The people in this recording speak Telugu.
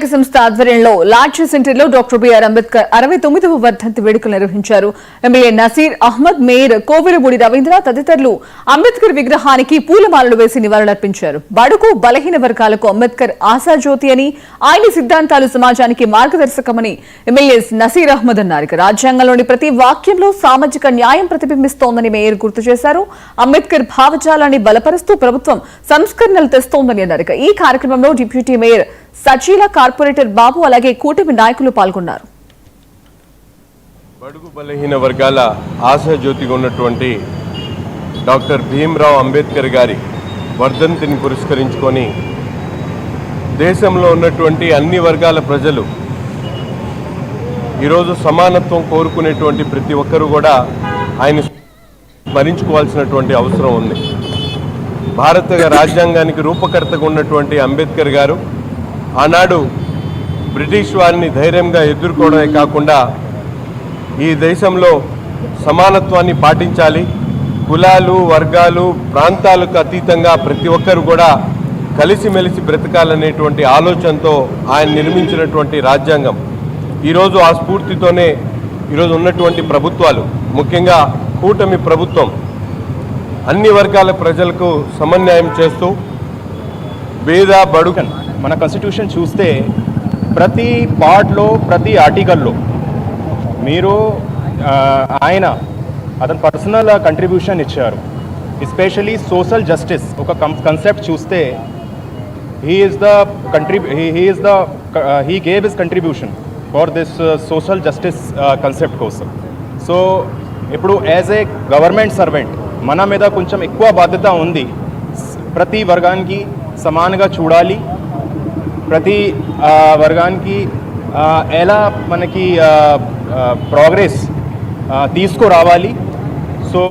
ఐక్య సంస్థ ఆధ్వర్యంలో లాడ్జ్ సెంటర్లో డాక్టర్ బిఆర్ అంబేద్కర్ 69వ వర్ధంతి వేడుకలు నిర్వహించారు. ఎమ్మెల్యే నసీర్ అహ్మద్, మేయర్ కోవెలమూడి రవీంద్ర తదితరులు అంబేద్కర్ విగ్రహానికి పూలమాలలు వేసి నివాళులర్పించారు. బడుగు బలహీన వర్గాలకు అంబేద్కర్ ఆశాజ్యోతి అని, ఆయన సిద్ధాంతాలు సమాజానికి మార్గదర్శకమని ఎమ్మెల్యే నసీర్ అహ్మద్ అన్నారు. రాజ్యాంగంలోని ప్రతి వాక్యంలో సామాజిక న్యాయం ప్రతిబింబిస్తోందని మేయర్ గుర్తు చేశారు. అంబేద్కర్ భావజాలాన్ని బలపరుస్తూ ప్రభుత్వం సంస్కరణలు తెస్తోందని అన్నారు. ఈ కార్యక్రమంలో డిప్యూటీ మేయర్ సచీల, కార్పొరేటర్ బాబు అలాగే కూటమి నాయకులు పాల్గొన్నారు. బడుగు బలహీన వర్గాల ఆశాజ్యోతిగా ఉన్నటువంటి డాక్టర్ భీమ్రావ్ అంబేద్కర్ గారి వర్ధంతిని పురస్కరించుకొని దేశంలో ఉన్నటువంటి అన్ని వర్గాల ప్రజలు ఈరోజు సమానత్వం కోరుకునేటువంటి ప్రతి ఒక్కరూ కూడా ఆయన స్మరించుకోవాల్సినటువంటి అవసరం ఉంది. భారత రాజ్యాంగానికి రూపకర్తగా ఉన్నటువంటి అంబేద్కర్ గారు ఆనాడు బ్రిటిష్ వారిని ధైర్యంగా ఎదుర్కోవడమే కాకుండా ఈ దేశంలో సమానత్వాన్ని పాటించాలి, కులాలు, వర్గాలు, ప్రాంతాలకు అతీతంగా ప్రతి ఒక్కరు కూడా కలిసిమెలిసి బ్రతకాలనేటువంటి ఆలోచనతో ఆయన నిర్మించినటువంటి రాజ్యాంగం. ఈరోజు ఆ స్ఫూర్తితోనే ఈరోజు ఉన్నటువంటి ప్రభుత్వాలు, ముఖ్యంగా కూటమి ప్రభుత్వం అన్ని వర్గాల ప్రజలకు సమన్వయం చేస్తూ పేద బడుగు మన కాన్స్టిట్యూషన్ చూస్తే ప్రతి పార్ట్లో, ప్రతి ఆర్టికల్లో మీరు అతను పర్సనల్ కంట్రిబ్యూషన్ ఇచ్చారు. ఎస్పెషలీ సోషల్ జస్టిస్ ఒక కన్సెప్ట్ చూస్తే he gave his contribution for this social justice concept కోసం. సో ఇప్పుడు యాజ్ ఏ గవర్నమెంట్ సర్వెంట్ మన మీద కొంచెం ఎక్కువ బాధ్యత ఉంది. ప్రతి వర్గానికి సమానంగా చూడాలి, ప్రతి వర్గానికి ఎలా మనకి ప్రోగ్రెస్ తీసుకురావాలి. సో